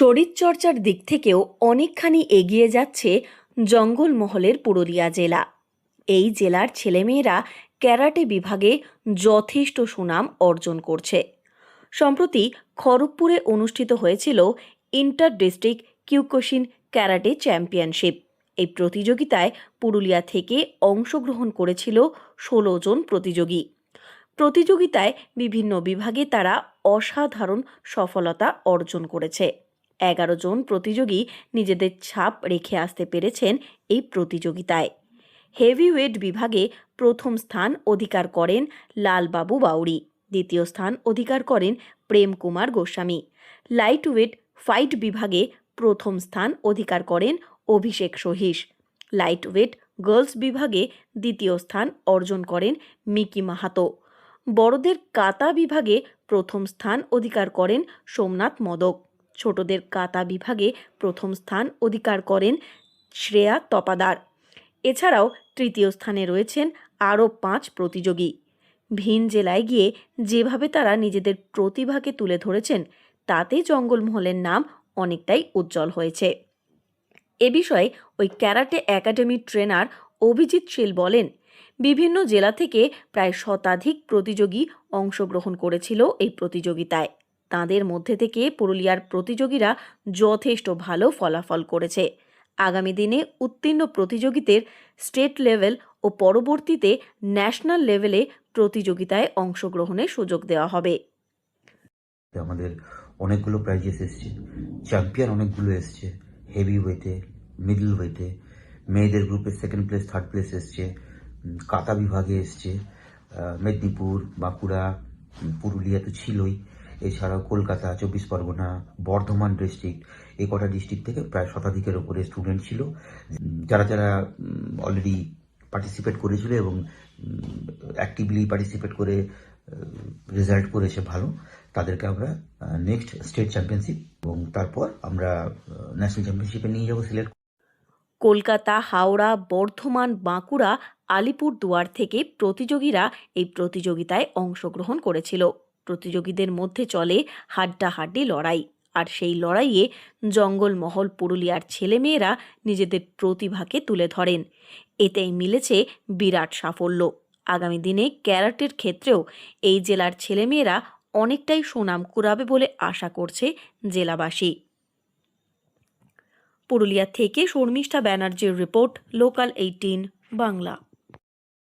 শরীরচর্চার দিক থেকেও অনেকখানি এগিয়ে যাচ্ছে জঙ্গলমহলের পুরুলিয়া জেলা। এই জেলার ছেলেমেয়েরা ক্যারাটে বিভাগে যথেষ্ট সুনাম অর্জন করছে। সম্প্রতি খড়গপুরে অনুষ্ঠিত হয়েছিল ইন্টার ডিস্ট্রিক্ট কিউকুশিন ক্যারাটে চ্যাম্পিয়নশিপ। এই প্রতিযোগিতায় পুরুলিয়া থেকে অংশগ্রহণ করেছিল ১৬ জন প্রতিযোগী। প্রতিযোগিতায় বিভিন্ন বিভাগে তারা অসাধারণ সফলতা অর্জন করেছে। ১১ জন প্রতিযোগী নিজেদের ছাপ রেখে আসতে পেরেছেন এই প্রতিযোগিতায়। হেভিওয়েট বিভাগে প্রথম স্থান অধিকার করেন লালবাবু বাউরি, দ্বিতীয় স্থান অধিকার করেন প্রেম কুমার গোস্বামী। লাইটওয়েট ফাইট বিভাগে প্রথম স্থান অধিকার করেন অভিষেক সহিস। লাইটওয়েট গার্লস বিভাগে দ্বিতীয় স্থান অর্জন করেন মিকি মাহাতো। বড়দের কাতা বিভাগে প্রথম স্থান অধিকার করেন সোমনাথ মদক। ছোটদের কাতা বিভাগে প্রথম স্থান অধিকার করেন শ্রেয়া তপাদার। এছাড়াও তৃতীয় স্থানে রয়েছেন আরও ৫ প্রতিযোগী। ভিন জেলায় গিয়ে যেভাবে তারা নিজেদের প্রতিভাকে তুলে ধরেছেন, তাতে জঙ্গলমহলের নাম অনেকটাই উজ্জ্বল হয়েছে। এ বিষয়ে ওই ক্যারাটে একাডেমির ট্রেনার অভিজিৎ শীল বলেন, বিভিন্ন জেলা থেকে প্রায় শতাধিক প্রতিযোগী অংশগ্রহণ করেছিল এই প্রতিযোগিতায়। তাদের মধ্যে থেকে পুরুলিয়ার প্রতিযোগীরা যথেষ্ট ভালো ফলাফল করেছে। আগামী দিনে উত্তীর্ণ প্রতিযোগীদের স্টেট লেভেল ও পরবর্তীতে ন্যাশনাল লেভেলে প্রতিযোগিতায় অংশগ্রহণের সুযোগ দেওয়া হবে। আমাদের অনেকগুলো প্রাইজেস এসছে, চ্যাম্পিয়ন অনেকগুলো এসছে, হেভি ওয়েটে, মিডল ওয়েটে, মেয়েদের গ্রুপে সেকেন্ড প্লেস থার্ড প্লেস এসছে, কাতা বিভাগে এসছে, মেদিনীপুর, বাঁকুড়া, পুরুলিয়া তো ছিলই, এছাড়াও কলকাতা, ২৪ পরগনা, বর্ধমান ডিস্ট্রিক্ট, এই কটা ডিস্ট্রিক্ট থেকে প্রায় শতাধিকের ওপরে স্টুডেন্ট ছিল, যারা যারা অলরেডি পার্টিসিপেট করেছিল এবং অ্যাক্টিভলি পার্টিসিপেট করে রেজাল্ট করেছে ভালো, তাদেরকে আমরা নেক্সট স্টেট চ্যাম্পিয়নশিপ এবং তারপর আমরা ন্যাশনাল চ্যাম্পিয়নশিপে নিয়ে যাবো সিলেক্ট। কলকাতা, হাওড়া, বর্ধমান, বাঁকুড়া, আলিপুরদুয়ার থেকে প্রতিযোগীরা এই প্রতিযোগিতায় অংশগ্রহণ করেছিল। প্রতিযোগীদের মধ্যে চলে হাড্ডাহাড্ডি লড়াই, আর সেই লড়াইয়ে জঙ্গলমহল পুরুলিয়ার ছেলেমেয়েরা নিজেদের প্রতিভাকে তুলে ধরেন। এতেই মিলেছে বিরাট সাফল্য। আগামী দিনে ক্যারাটের ক্ষেত্রেও এই জেলার ছেলেমেয়েরা অনেকটাই সুনাম কুড়াবে বলে আশা করছে জেলাবাসী। পুরুলিয়া থেকে শর্মিষ্ঠা ব্যানার্জির রিপোর্ট, লোকাল 18 বাংলা।